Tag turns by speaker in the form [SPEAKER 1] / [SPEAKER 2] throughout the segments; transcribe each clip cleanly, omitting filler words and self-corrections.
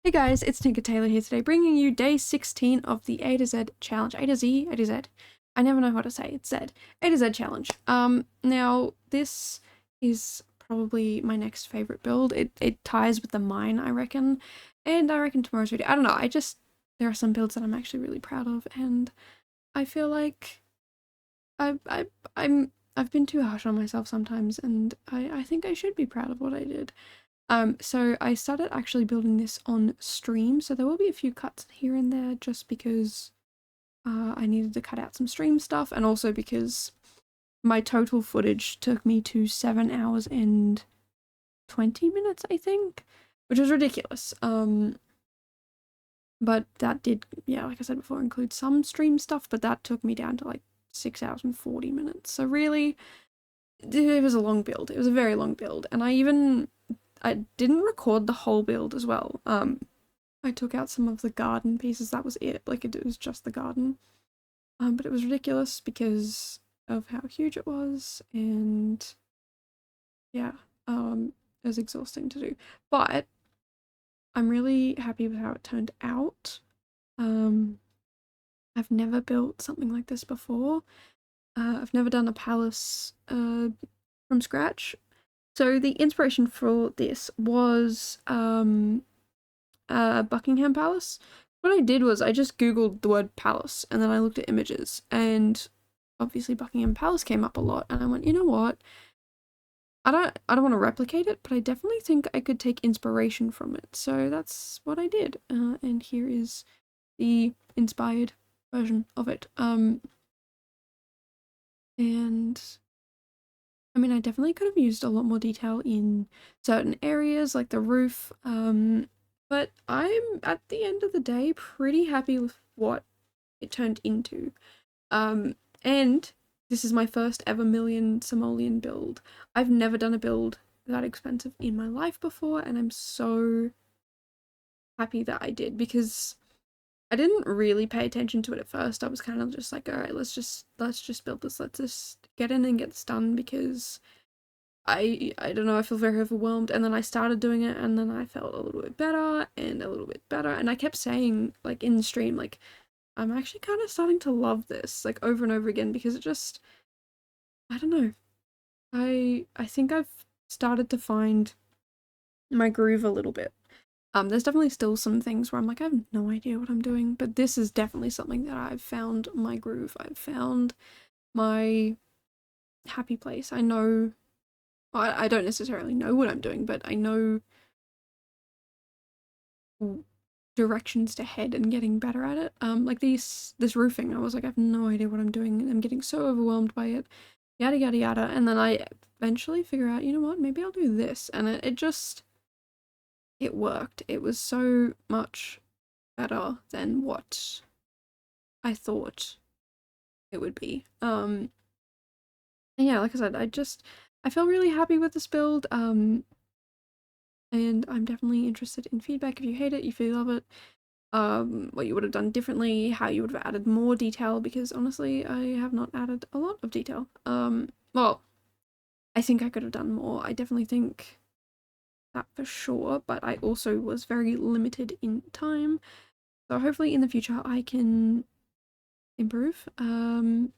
[SPEAKER 1] Hey guys, it's Tinker Tailor here today, bringing you day 16 of the A to Z challenge. A to Z? A to Z. I never know how to say it. It's Z. A to Z challenge. Now this is probably my next favorite build. It ties with the mine, I reckon. And I reckon tomorrow's video. I don't know. There are some builds that I'm actually really proud of, and I feel like I I I've been too harsh on myself sometimes, and I think I should be proud of what I did. So I started actually building this on stream, so there will be a few cuts here and there just because I needed to cut out some stream stuff, and also because my total footage took me to 7 hours and 20 minutes, I think, which was ridiculous. But that did, yeah, like I said before, include some stream stuff, but that took me down to like 6 hours and 40 minutes. So really, it was a long build. It was a very long build, and I didn't record the whole build as well. I took out some of the garden pieces. That was it. Like it was just the garden. But it was ridiculous because of how huge it was, and yeah, it was exhausting to do. But I'm really happy with how it turned out. I've never built something like this before. I've never done a palace from scratch. So the inspiration for this was Buckingham Palace. What I did was I just googled the word palace and then I looked at images, and obviously Buckingham Palace came up a lot, and I went, you know what? I don't want to replicate it, but I definitely think I could take inspiration from it. So that's what I did. And here is the inspired version of it. And I mean, I definitely could have used a lot more detail in certain areas like the roof. But I'm, at the end of the day, pretty happy with what it turned into. And this is my first ever million simoleon build. I've never done a build that expensive in my life before, and I'm so happy that I did, because I didn't really pay attention to it at first. I was kind of just like, all right, let's just build this. Let's just get in and get this done, because I don't know, I feel very overwhelmed. And then I started doing it, and then I felt a little bit better and a little bit better, and I kept saying, like, in the stream, like, I'm actually kind of starting to love this, like, over and over again, because it just, I don't know, I think I've started to find my groove a little bit. There's definitely still some things where I'm like, I have no idea what I'm doing, but this is definitely something that I've found my groove. I've found my happy place. I know, I don't necessarily know what I'm doing, but I know directions to head and getting better at it. Like this roofing, I was like, I have no idea what I'm doing. I'm getting so overwhelmed by it, yada yada yada. And then I eventually figure out, you know what, maybe I'll do this, and it just, it worked. It was so much better than what I thought it would be. And yeah, like I said, I feel really happy with this build. And I'm definitely interested in feedback if you hate it, if you love it, what you would have done differently, how you would have added more detail, because honestly, I have not added a lot of detail. Well, I think I could have done more. I definitely think that for sure, but I also was very limited in time. So hopefully in the future I can improve, and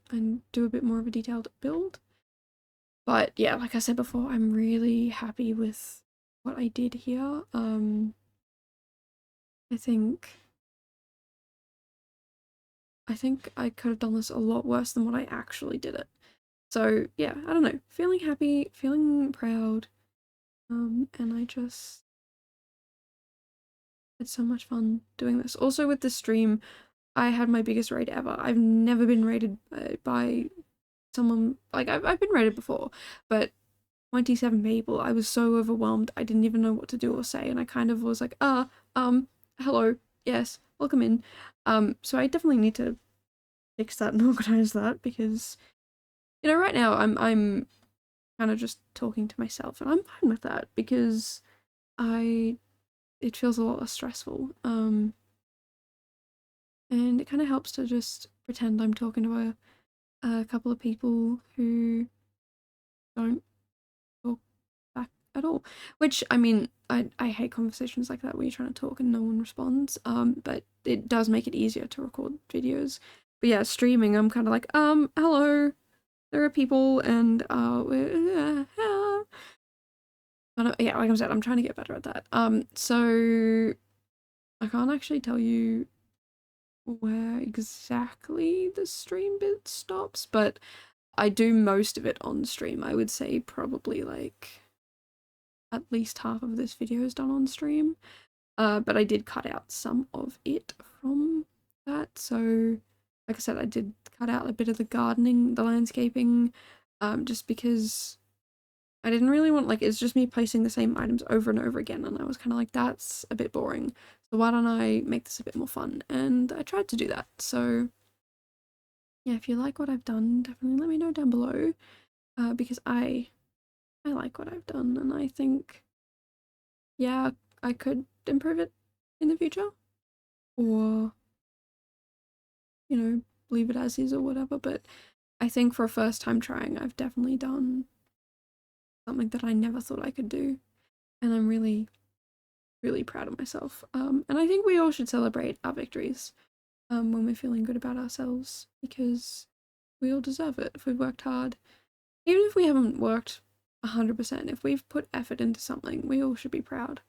[SPEAKER 1] do a bit more of a detailed build. But yeah, like I said before, I'm really happy with what I did here. I think I could have done this a lot worse than what I actually did it. So yeah, I don't know, feeling happy, feeling proud, and it's so much fun doing this. Also with this stream, I had my biggest raid ever. I've never been raided by someone, like I've been raided before, but 27 people. I was so overwhelmed. I didn't even know what to do or say, and I kind of was like, hello, yes, welcome in. So I definitely need to fix that and organize that, because you know, right now I'm kind of just talking to myself, and I'm fine with that, because it feels a lot less stressful. And it kind of helps to just pretend I'm talking to a couple of people who don't talk back at all. Which, I mean, I hate conversations like that where you're trying to talk and no one responds. But it does make it easier to record videos. But yeah, streaming, I'm kind of like, hello, there are people, and yeah, like I said, I'm trying to get better at that. So I can't actually tell you where exactly the stream bit stops, but I do most of it on stream. I would say probably like at least half of this video is done on stream. But I did cut out some of it from that. So like I said, I did cut out a bit of the gardening, the landscaping, just because I didn't really want, like, it's just me placing the same items over and over again, and I was kind of like, that's a bit boring. So why don't I make this a bit more fun? And I tried to do that. So yeah, if you like what I've done, definitely let me know down below, because I like what I've done, and I think, yeah, I could improve it in the future, or, you know, leave it as is or whatever. But I think for a first time trying, I've definitely done something that I never thought I could do, and I'm really, really proud of myself. And I think we all should celebrate our victories, when we're feeling good about ourselves, because we all deserve it if we've worked hard. Even if we haven't worked 100%, if we've put effort into something, we all should be proud.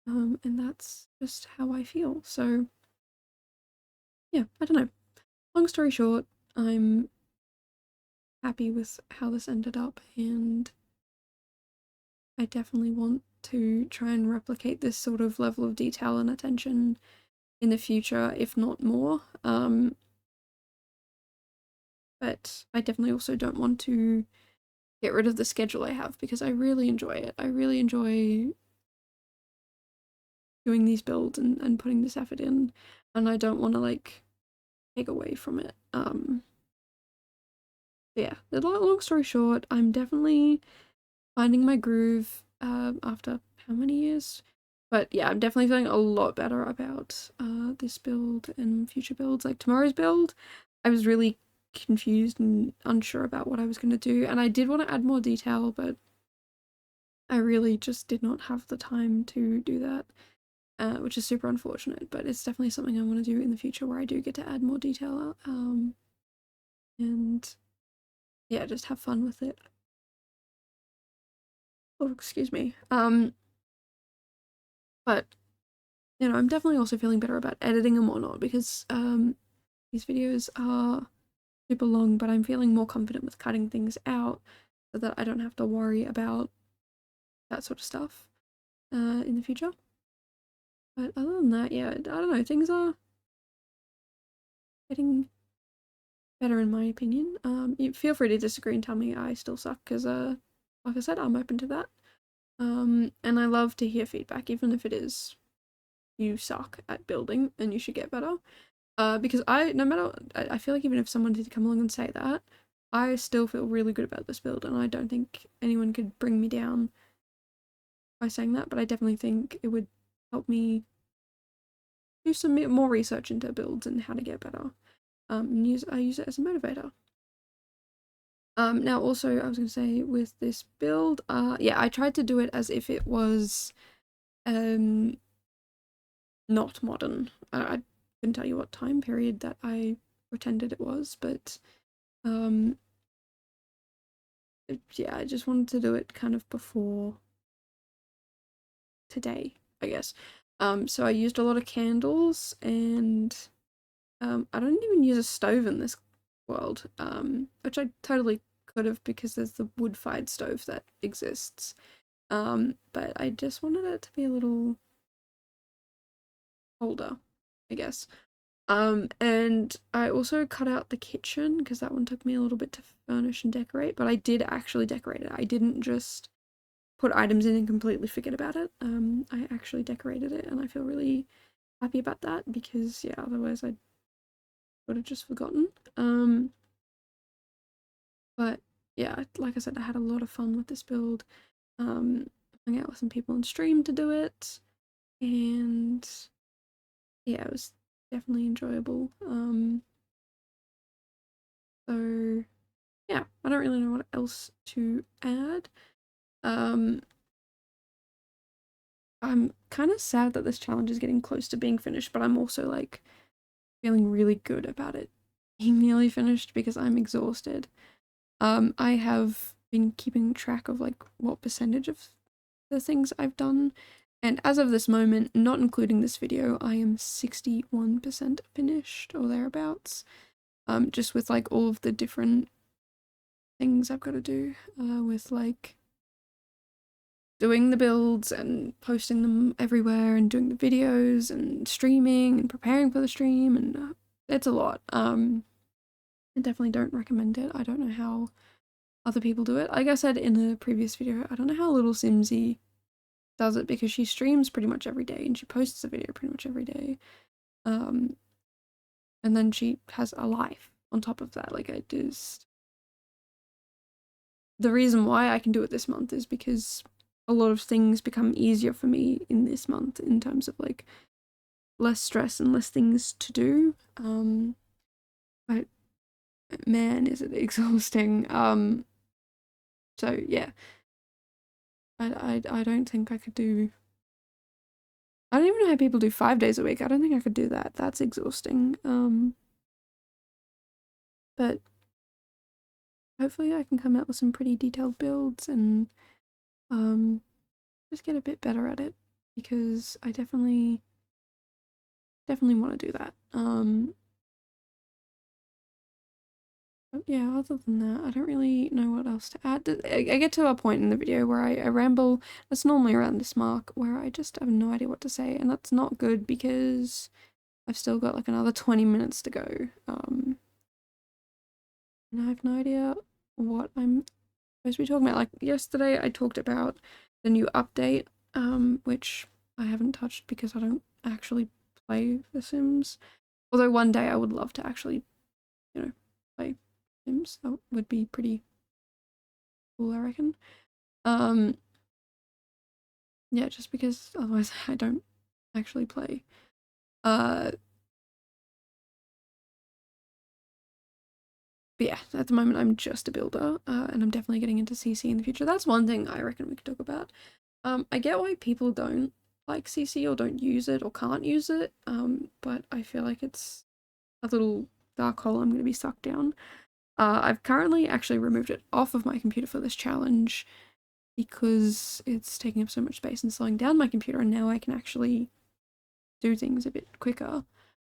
[SPEAKER 1] And that's just how I feel. So yeah, I don't know. Long story short, I'm happy with how this ended up, and I definitely want to try and replicate this sort of level of detail and attention in the future, if not more. But I definitely also don't want to get rid of the schedule I have, because I really enjoy it. I really enjoy doing these builds and putting this effort in, and I don't want to like take away from it. Yeah, the long story short, I'm definitely finding my groove after how many years? But yeah, I'm definitely feeling a lot better about this build and future builds. Like tomorrow's build, I was really confused and unsure about what I was going to do, and I did want to add more detail, but I really just did not have the time to do that, which is super unfortunate. But it's definitely something I want to do in the future, where I do get to add more detail, and yeah, just have fun with it. Oh, excuse me. But you know, I'm definitely also feeling better about editing and whatnot, because these videos are super long, but I'm feeling more confident with cutting things out so that I don't have to worry about that sort of stuff in the future. But other than that, yeah, I don't know, things are getting better in my opinion. You feel free to disagree and tell me I still suck, because like I said, I'm open to that. And I love to hear feedback, even if it is you suck at building and you should get better. Because no matter, I feel like even if someone did come along and say that, I still feel really good about this build, and I don't think anyone could bring me down by saying that. But I definitely think it would help me do some more research into builds and how to get better. And I use it as a motivator. Now also I was gonna say with this build, yeah, I tried to do it as if it was not modern. I couldn't tell you what time period that I pretended it was, but yeah, I just wanted to do it kind of before today, I guess. So I used a lot of candles, and I don't even use a stove in this world, which I totally could have, because there's the wood-fired stove that exists. But I just wanted it to be a little older, I guess. And I also cut out the kitchen, because that one took me a little bit to furnish and decorate, but I did actually decorate it. I didn't just put items in and completely forget about it. I actually decorated it, and I feel really happy about that, because yeah, otherwise I would have just forgotten. But yeah, like I said, I had a lot of fun with this build. Hung out with some people on stream to do it, and yeah, it was definitely enjoyable. So yeah, I don't really know what else to add. Um, I'm kind of sad that this challenge is getting close to being finished, but I'm also like feeling really good about it being nearly finished because I'm exhausted. I have been keeping track of like what percentage of the things I've done, and as of this moment, not including this video, I am 61% finished or thereabouts. Just with like all of the different things I've got to do, with like doing the builds and posting them everywhere and doing the videos and streaming and preparing for the stream, and it's a lot. I definitely don't recommend it. I don't know how other people do it. Like I said in the previous video, I don't know how Little Simsy does it because she streams pretty much every day and she posts a video pretty much every day. And then she has a life on top of that. Like I just, the reason why I can do it this month is because a lot of things become easier for me in this month in terms of like less stress and less things to do. But man, is it exhausting. So yeah, I don't think I could do. I don't even know how people do 5 days a week. I don't think I could do that. That's exhausting. But hopefully I can come out with some pretty detailed builds and just get a bit better at it because I definitely want to do that. But yeah, other than that, I don't really know what else to add. I get to a point in the video where I ramble. That's normally around this mark where I just have no idea what to say, and that's not good because I've still got like another 20 minutes to go. And I have no idea what I'm supposed to be talking about. Like yesterday I talked about the new update, which I haven't touched because I don't actually play The Sims. Although one day I would love to actually, play Sims. That would be pretty cool, I reckon. Yeah, just because otherwise I don't actually play. But yeah, at the moment I'm just a builder, and I'm definitely getting into CC in the future. That's one thing I reckon we could talk about. I get why people don't like CC or don't use it or can't use it, but I feel like it's a little dark hole I'm going to be sucked down. I've currently actually removed it off of my computer for this challenge because it's taking up so much space and slowing down my computer, and now I can actually do things a bit quicker.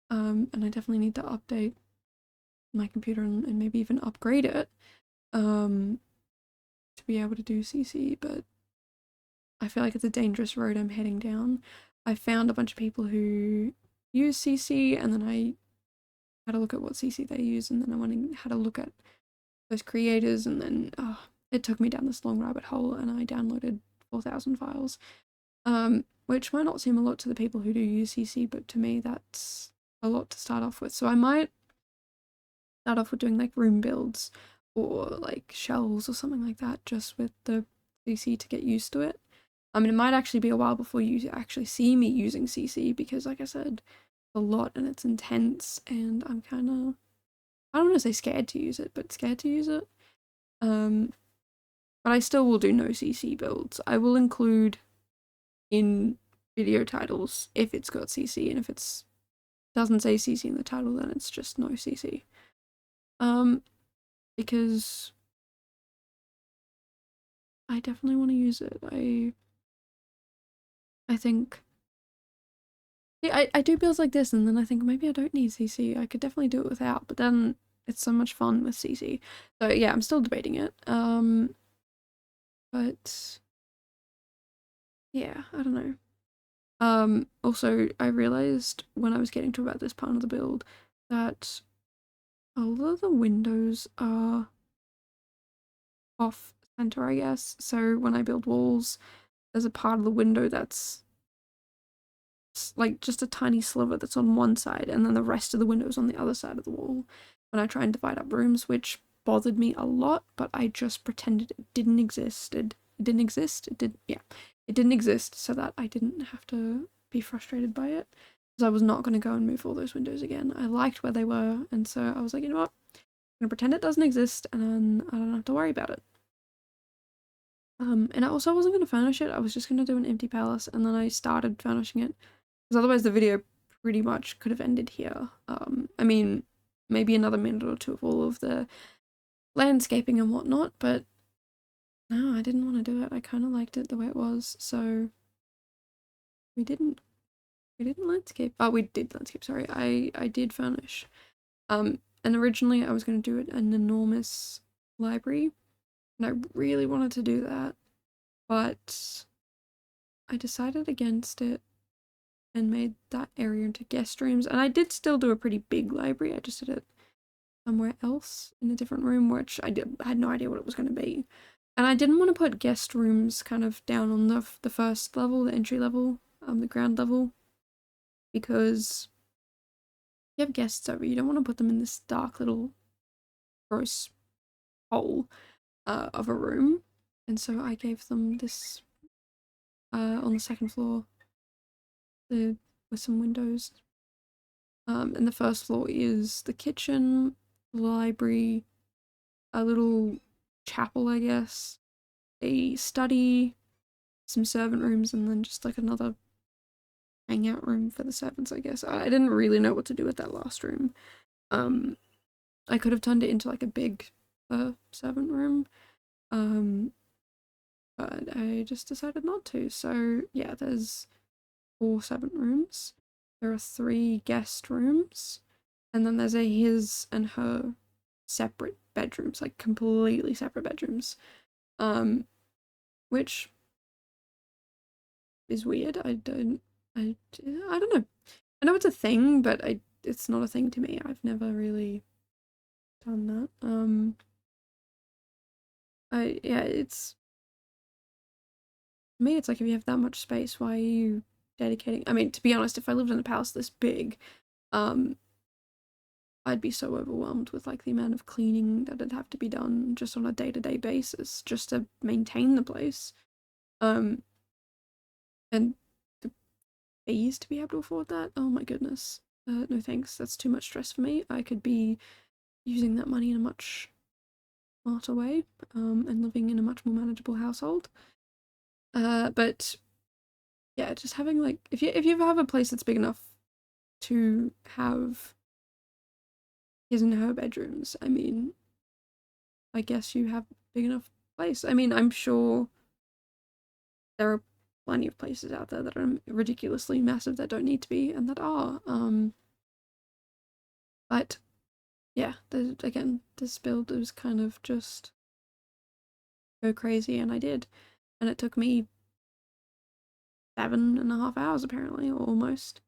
[SPEAKER 1] And I definitely need to update my computer and maybe even upgrade it to be able to do CC, but I feel like it's a dangerous road I'm heading down. I found a bunch of people who use CC, and then I had a look at what CC they use, and then I went and had a look at those creators, and then it took me down this long rabbit hole, and I downloaded 4,000 files, which might not seem a lot to the people who do use CC, but to me that's a lot to start off with. So I might start off with doing like room builds or like shells or something like that, just with the CC to get used to it. I mean, it might actually be a while before you actually see me using CC because, like I said, a lot and it's intense, and I'm kind of, I don't want to say scared to use it, but scared to use it. But I still will do no CC builds. I will include in video titles if it's got CC, and if it's doesn't say CC in the title, then it's just no CC. Because I definitely want to use it. I think, yeah, I do builds like this, and then I think maybe I don't need CC. I could definitely do it without, but then it's so much fun with CC. So yeah, I'm still debating it. But yeah, I don't know. Also, I realized when I was getting to about this part of the build that a lot of the windows are off center, I guess. So when I build walls, there's a part of the window that's like just a tiny sliver that's on one side, and then the rest of the window is on the other side of the wall when I try and divide up rooms, which bothered me a lot, but I just pretended it didn't exist. It didn't exist. It didn't exist so that I didn't have to be frustrated by it, because I was not going to go and move all those windows again. I liked where they were, and so I was like, you know what? I'm going to pretend it doesn't exist, and I don't have to worry about it. And I also wasn't gonna furnish it. I was just gonna do an empty palace, and then I started furnishing it because otherwise the video pretty much could have ended here. I mean, maybe another minute or two of all of the landscaping and whatnot, but no, I didn't want to do it. I kind of liked it the way it was, so we didn't landscape. Oh, we did landscape. Sorry, I did furnish. And originally I was going to do it an enormous library, and I really wanted to do that, but I decided against it and made that area into guest rooms. And I did still do a pretty big library. I just did it somewhere else in a different room, which I had no idea what it was going to be. And I didn't want to put guest rooms kind of down on the first level, the entry level, the ground level, because you have guests over, you don't want to put them in this dark little gross hole of a room. And so I gave them this on the second floor with some windows. And the first floor is the kitchen, library, a little chapel, I guess, a study, some servant rooms, and then just like another hangout room for the servants, I guess. I didn't really know what to do with that last room. I could have turned it into like a big servant room, but I just decided not to. So yeah, there's 4 servant rooms. There are 3 guest rooms, and then there's a his and her separate bedrooms, like completely separate bedrooms, which is weird. I don't know. I know it's a thing, but it's not a thing to me. I've never really done that. Yeah, it's to me, it's like if you have that much space, why are you dedicating? I mean, to be honest, if I lived in a palace this big, um, I'd be so overwhelmed with like the amount of cleaning that'd have to be done just on a day-to-day basis just to maintain the place. Um, and the fees to be able to afford that, oh my goodness. No thanks, that's too much stress for me. I could be using that money in a much smarter way, and living in a much more manageable household. But yeah, just having like if you have a place that's big enough to have his and her bedrooms, I mean, I guess you have big enough place. I mean, I'm sure there are plenty of places out there that are ridiculously massive that don't need to be and that are. But yeah, again, this build was kind of just go crazy, and I did, and it took me 7.5 hours apparently, or almost.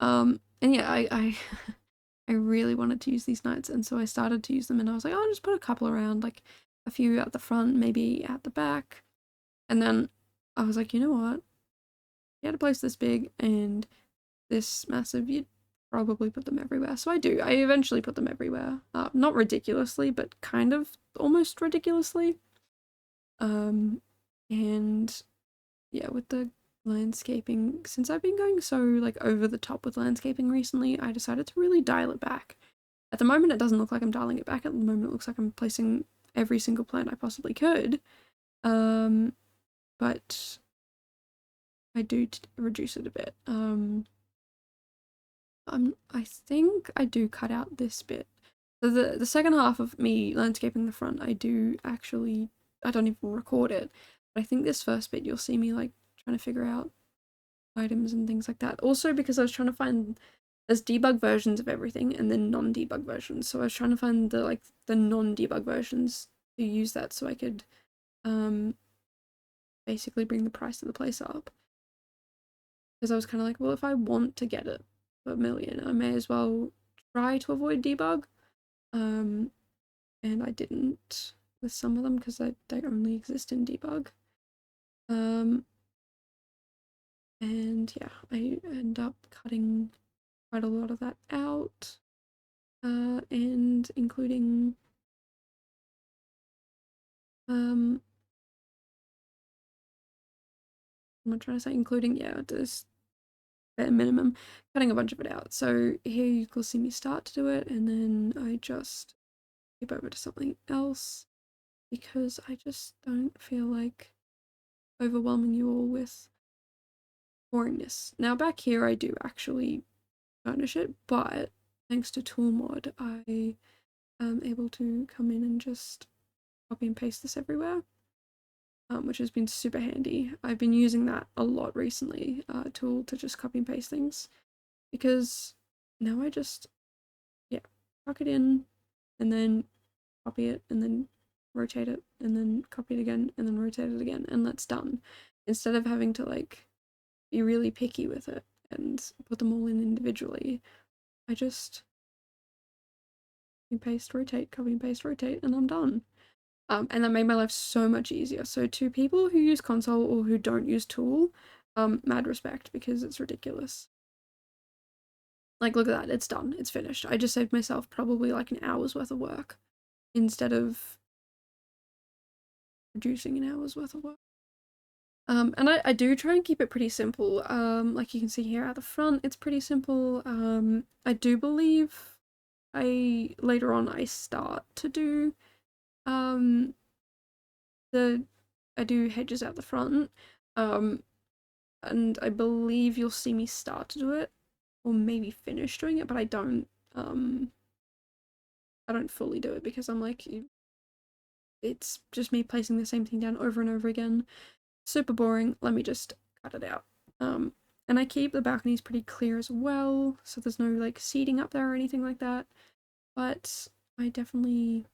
[SPEAKER 1] And yeah, I I really wanted to use these nights, and so I started to use them, and I was like, oh, I'll just put a couple around, like a few at the front, maybe at the back. And then I was like, you know what? You had a place this big and this massive, you'd probably put them everywhere. So I do. I eventually put them everywhere. Not ridiculously, but kind of almost ridiculously. And yeah, with the landscaping, since I've been going so like over the top with landscaping recently, I decided to really dial it back. At the moment, it doesn't look like I'm dialing it back. At the moment, it looks like I'm placing every single plant I possibly could. But I do reduce it a bit. I think I do cut out this bit. So the second half of me landscaping the front, I do actually, I don't even record it. But I think this first bit, you'll see me like trying to figure out items and things like that. Also because I was trying to find, there's debug versions of everything and then non-debug versions. So I was trying to find the non-debug versions to use that so I could basically bring the price of the place up. Because I was kind of like, well, if I want to get it for $1 million, I may as well try to avoid debug. And I didn't with some of them because they only exist in debug. And yeah, I end up cutting quite a lot of that out, and including what am I trying to say? Including, yeah, this bare minimum, cutting a bunch of it out. So here you can see me start to do it, and then I just skip over to something else because I just don't feel like overwhelming you all with boringness. Now back here I do actually furnish it, but thanks to Toolmod I am able to come in and just copy and paste this everywhere, which has been super handy. I've been using that a lot recently, tool to just copy and paste things, because now I just, yeah, tuck it in and then copy it and then rotate it and then copy it again and then rotate it again, and that's done. Instead of having to like be really picky with it and put them all in individually, I just copy paste, rotate, copy and paste, rotate, and I'm done. And that made my life so much easier. So to people who use console or who don't use tool, mad respect, because it's ridiculous. Like, look at that, it's done, it's finished. I just saved myself probably like an hour's worth of work instead of reducing an hour's worth of work. And I do try and keep it pretty simple. Like you can see here at the front, it's pretty simple. I do believe later on I start to do I do hedges out the front. And I believe you'll see me start to do it, or maybe finish doing it, but I don't fully do it because I'm like, it's just me placing the same thing down over and over again. Super boring. Let me just cut it out. And I keep the balconies pretty clear as well, so there's no like seating up there or anything like that. But I definitely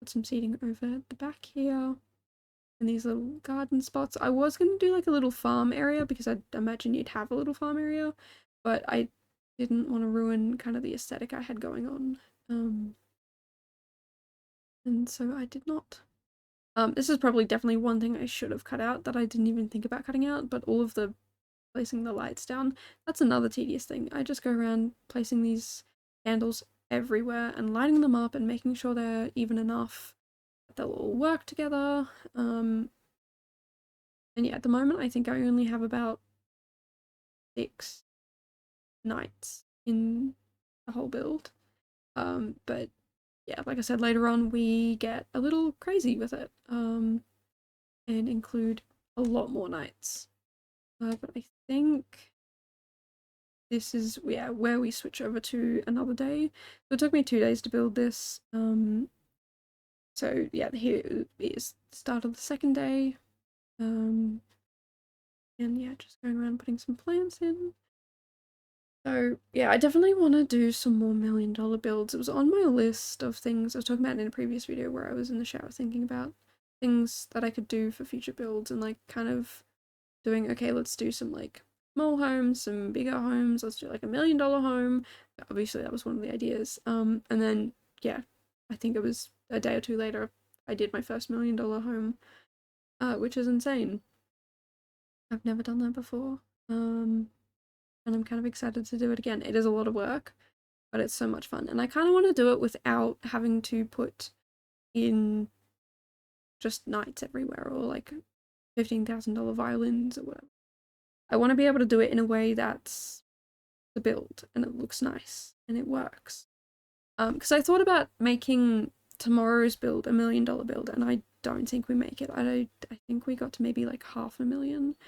[SPEAKER 1] put some seating over the back here and these little garden spots. I was going to do like a little farm area because I imagine you'd have a little farm area, but I didn't want to ruin kind of the aesthetic I had going on. And so I did not. This is probably definitely one thing I should have cut out that I didn't even think about cutting out, but all of the placing the lights down, that's another tedious thing. I just go around placing these candles everywhere and lighting them up and making sure they're even enough that they'll all work together. And yeah, at the moment I think I only have about 6 nights in the whole build. But yeah, like I said, later on we get a little crazy with it, and include a lot more nights. But I think this is, yeah, where we switch over to another day. So it took me 2 days to build this. So yeah, here is the start of the second day. And yeah, just going around putting some plants in. So yeah, I definitely want to do some more $1,000,000 builds. It was on my list of things I was talking about in a previous video where I was in the shower thinking about things that I could do for future builds and like kind of doing, okay, let's do some like small homes, some bigger homes, let's do like $1,000,000 home. Obviously that was one of the ideas. And then yeah, I think it was a day or two later I did my first $1,000,000 home, which is insane. I've never done that before. And I'm kind of excited to do it again. It is a lot of work, but it's so much fun. And I kind of want to do it without having to put in just nights everywhere or like $15,000 violins or whatever. I want to be able to do it in a way that's the build and it looks nice and it works. Because I thought about making tomorrow's build $1,000,000 build, and I don't think we make it. I think we got to maybe like 500,000,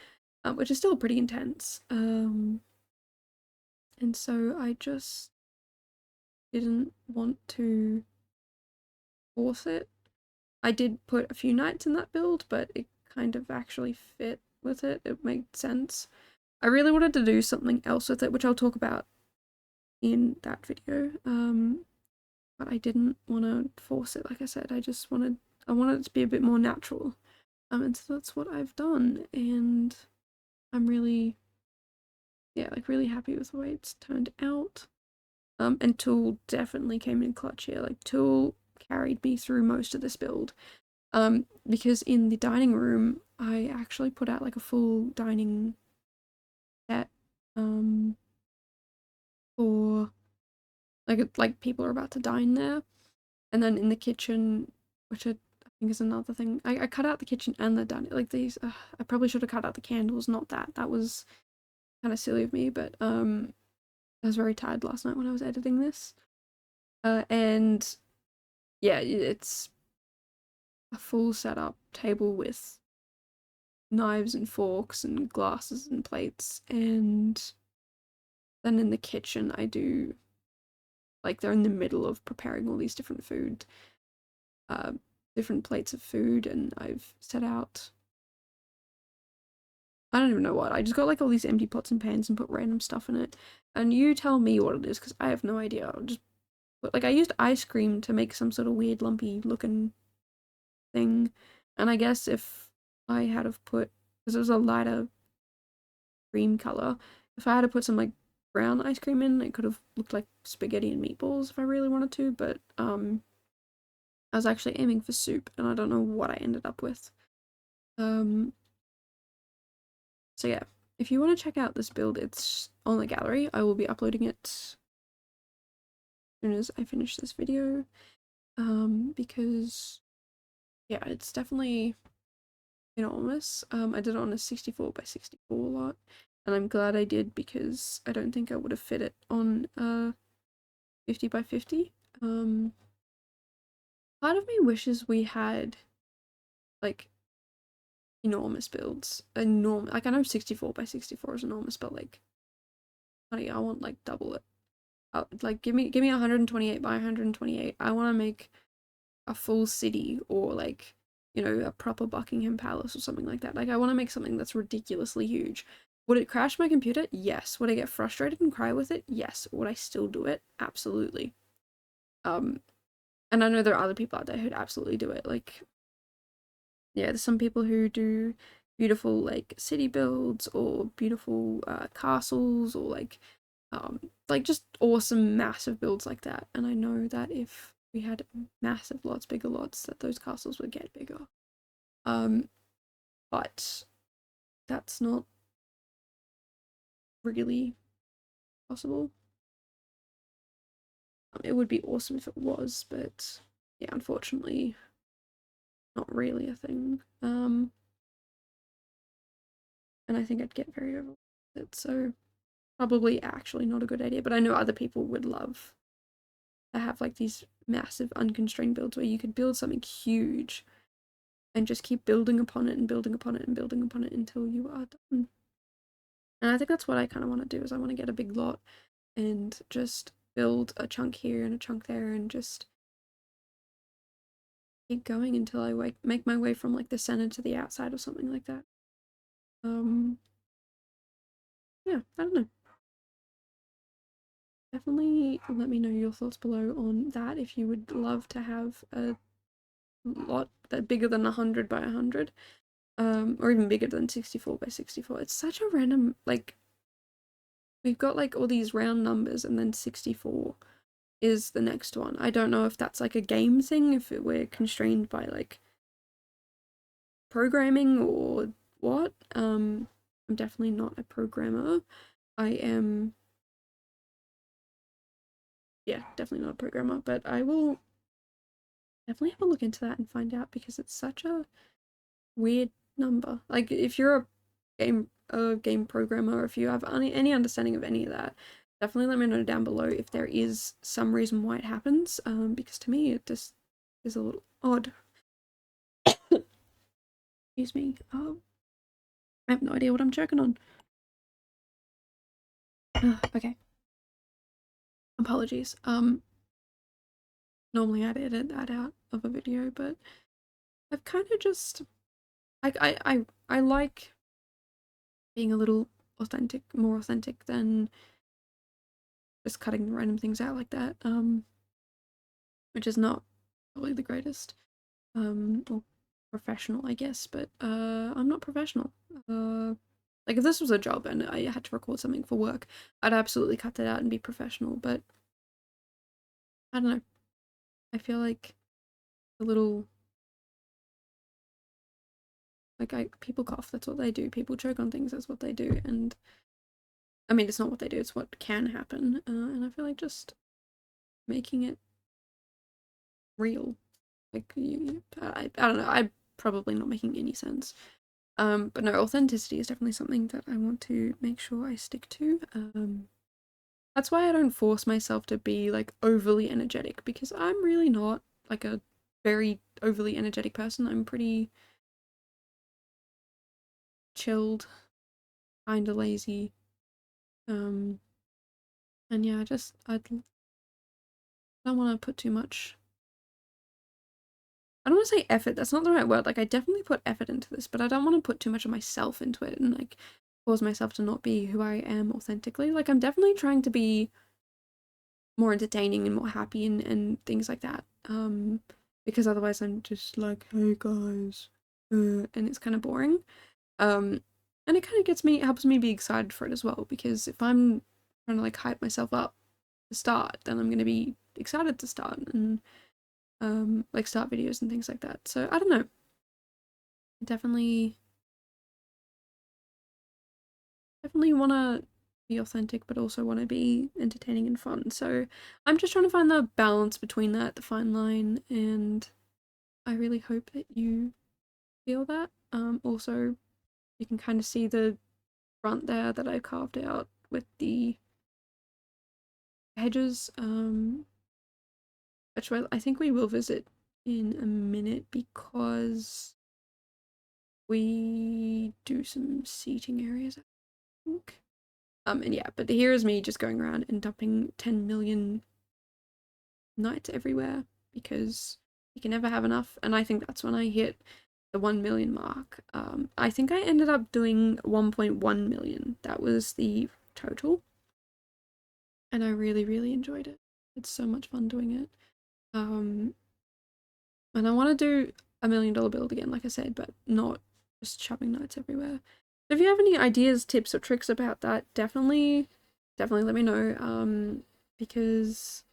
[SPEAKER 1] which is still pretty intense. And so I just didn't want to force it. I did put a few nights in that build, but it kind of actually fit with it. It made sense. I really wanted to do something else with it, which I'll talk about in that video. But I didn't want to force it, like I said. I wanted it to be a bit more natural. And so that's what I've done, and I'm really, yeah, like really happy with the way it's turned out. And Tool definitely came in clutch here. Like Tool carried me through most of this build. Because in the dining room, I actually put out like a full dining set, for like people are about to dine there. And then in the kitchen, which I think is another thing, I cut out the kitchen and the dining, like these, I probably should have cut out the candles, not that. That was kind of silly of me, but I was very tired last night when I was editing this. And yeah, it's a full setup table with knives and forks and glasses and plates, and then in the kitchen I do, like, they're in the middle of preparing all these different uh, different plates of food, and I've set out, I don't even know what, I just got like all these empty pots and pans and put random stuff in it, and you tell me what it is, because I have no idea. I'll just put, like, I used ice cream to make some sort of weird lumpy looking thing, and I guess if I had have put, because it was a lighter cream color, if I had to put some like brown ice cream in, it could have looked like spaghetti and meatballs if I really wanted to, but I was actually aiming for soup, and I don't know what I ended up with. Um, so yeah, if you want to check out this build, it's on the gallery. I will be uploading it as soon as I finish this video, because yeah, it's definitely enormous. I did it on a 64 by 64 lot, and I'm glad I did, because I don't think I would have fit it on 50 by 50. Part of me wishes we had like enormous builds. Enormous, like, I know 64 by 64 is enormous, but like, honey, I want like double it. Like, give me 128 by 128. I want to make a full city, or like, you know, a proper Buckingham Palace or something like that. Like, I want to make something that's ridiculously huge. Would it crash my computer? Yes. Would I get frustrated and cry with it? Yes. Would I still do it? Absolutely. And I know there are other people out there who'd absolutely do it. Like, yeah, there's some people who do beautiful like city builds, or beautiful castles, or like just awesome massive builds like that. And I know that if we had massive lots, bigger lots, that those castles would get bigger. But that's not really possible. It would be awesome if it was, but yeah, unfortunately, not really a thing. And I think I'd get very overwhelmed with it, so probably actually not a good idea. But I know other people would love to have like these massive unconstrained builds where you could build something huge and just keep building upon it and building upon it and building upon it until you are done. And I think that's what I kind of want to do, is I want to get a big lot and just build a chunk here and a chunk there, and just keep going until I like make my way from like the center to the outside or something like that. Um yeah, I don't know. Definitely let me know your thoughts below on that, if you would love to have a lot that bigger than 100 by 100, or even bigger than 64 by 64. It's such a random, like, we've got like all these round numbers, and then 64 is the next one. I don't know if that's like a game thing, if we're constrained by like programming or what. I'm definitely not a programmer. I am, yeah, definitely not a programmer, but I will definitely have a look into that and find out, because it's such a weird number. Like, if you're a game programmer, or if you have any understanding of any of that, definitely let me know down below if there is some reason why it happens. Because to me it just is a little odd. Excuse me. I have no idea what I'm choking on. Okay. Apologies. Normally I'd edit that out of a video, but I've kind of just, like, I like being a little authentic, more authentic than just cutting random things out like that. Which is not probably the greatest, or professional, I guess, but I'm not professional. Like, if this was a job and I had to record something for work, I'd absolutely cut that out and be professional, but I don't know. I feel like a little, like, people cough, that's what they do. People choke on things, that's what they do. And I mean, it's not what they do, it's what can happen. And I feel like just making it real, like, I don't know, I'm probably not making any sense. But no, authenticity is definitely something that I want to make sure I stick to. That's why I don't force myself to be like overly energetic, because I'm really not like a very overly energetic person. I'm pretty chilled, kinda lazy. And yeah, I don't want to put too much. I don't want to say effort. That's not the right word. Like I definitely put effort into this, but I don't want to put too much of myself into it and like cause myself to not be who I am authentically. Like I'm definitely trying to be more entertaining and more happy and things like that. Because otherwise I'm just like, hey guys, and it's kind of boring. Um, and it kind of helps me be excited for it as well. Because if I'm trying to like hype myself up to start, then I'm gonna be excited to start and like start videos and things like that. So I don't know. Definitely, definitely want to be authentic, but also want to be entertaining and fun. So I'm just trying to find the balance between that, the fine line, and I really hope that you feel that. Also, you can kind of see the front there that I carved out with the hedges. Which I think we will visit in a minute because we do some seating areas, I think. And yeah, but here is me just going around and dumping 10 million nights everywhere because you can never have enough. And I think that's when I hit the 1 million mark. I think I ended up doing 1.1 million. That was the total. And I really, really enjoyed it. It's so much fun doing it. And I want to do $1 million build again, like I said, but not just shoving nights everywhere. So if you have any ideas, tips, or tricks about that, definitely let me know. Because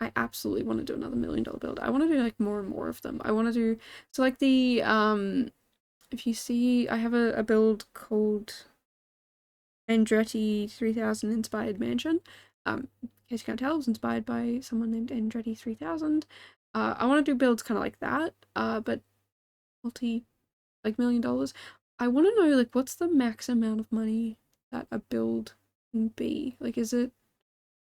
[SPEAKER 1] I absolutely want to do another $1 million build. I want to do like more and more of them. I want to do so like the if you see I have a build called Andretti 3000 Inspired Mansion. In case you can't tell, it was inspired by someone named Andretti 3000. I want to do builds kind of like that, but multi like $1 million. I want to know like what's the max amount of money that a build can be. Like, is it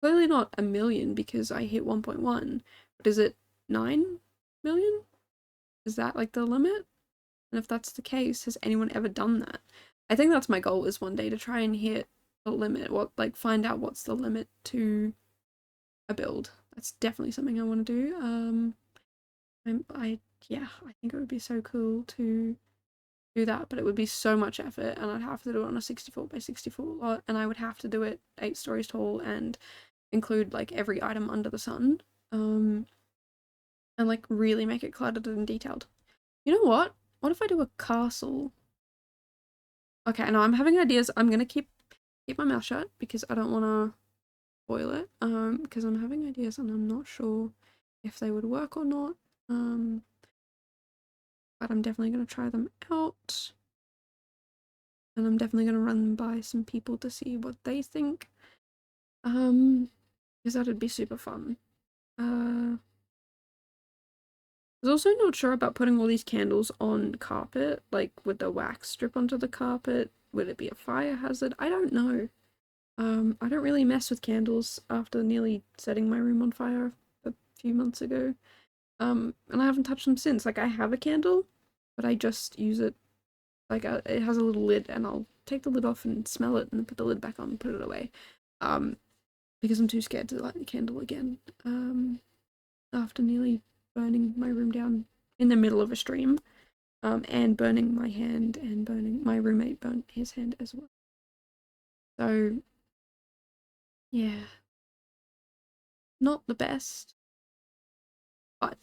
[SPEAKER 1] clearly not 1 million because I hit 1.1, but is it 9 million? Is that like the limit? And if that's the case, has anyone ever done that? I think that's my goal is one day to try and hit the limit, what like find out what's the limit to a build. That's definitely something I want to do. Yeah, I think it would be so cool to do that, but it would be so much effort and I'd have to do it on a 64 by 64 lot and I would have to do it 8 stories tall and include like every item under the sun. And like really make it cluttered and detailed. You know what? What if I do a castle? Okay, no, I'm having ideas. I'm gonna keep my mouth shut because I don't want to spoil it. Because I'm having ideas and I'm not sure if they would work or not. But I'm definitely gonna try them out, and I'm definitely gonna run them by some people to see what they think. Because that'd be super fun. I was also not sure about putting all these candles on carpet. Like, would the wax strip onto the carpet? Would it be a fire hazard? I don't know. I don't really mess with candles after nearly setting my room on fire a few months ago. And I haven't touched them since. Like, I have a candle, but I just use it. Like, it has a little lid, and I'll take the lid off and smell it, and then put the lid back on and put it away. Because I'm too scared to light the candle again. After nearly burning my room down in the middle of a stream, and burning my hand, and burning my roommate burnt his hand as well. So, yeah, not the best, but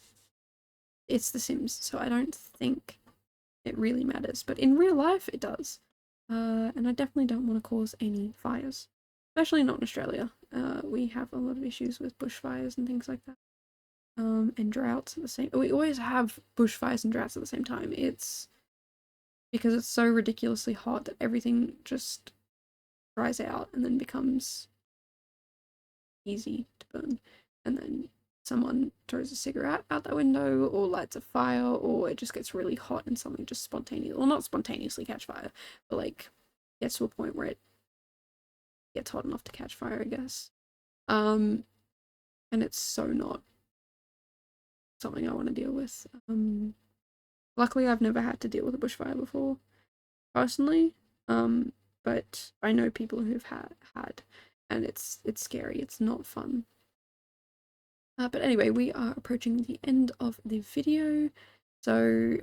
[SPEAKER 1] it's The Sims, so I don't think it really matters. But in real life, it does. And I definitely don't want to cause any fires, especially not in Australia. We have a lot of issues with bushfires and things like that. And droughts at the same. We always have bushfires and droughts at the same time. It's because it's so ridiculously hot that everything just dries out and then becomes easy to burn. And then someone throws a cigarette out the window or lights a fire, or it just gets really hot and something just spontaneously, well, not spontaneously catch fire, but like gets to a point where it gets hot enough to catch fire, I guess. And it's so not something I want to deal with. Luckily I've never had to deal with a bushfire before, personally, But I know people who've had, and it's scary. It's not fun. But anyway, we are approaching the end of the video. So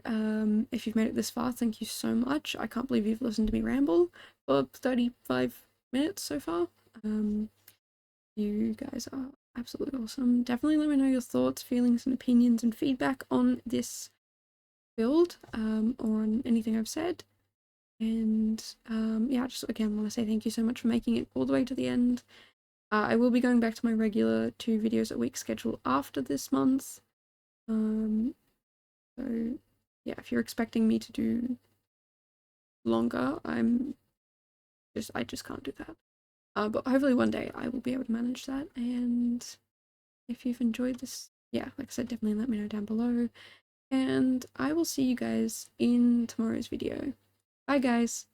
[SPEAKER 1] if you've made it this far, thank you so much. I can't believe you've listened to me ramble for 35 minutes so far. You guys are absolutely awesome. Definitely let me know your thoughts, feelings, and opinions and feedback on this build or on anything I've said. And yeah, I just again want to say thank you so much for making it all the way to the end. I will be going back to my regular 2 videos a week schedule after this month. So yeah, if you're expecting me to do longer, I just can't do that. But hopefully one day I will be able to manage that. And if you've enjoyed this, yeah, like I said, definitely let me know down below. And I will see you guys in tomorrow's video. Bye, guys.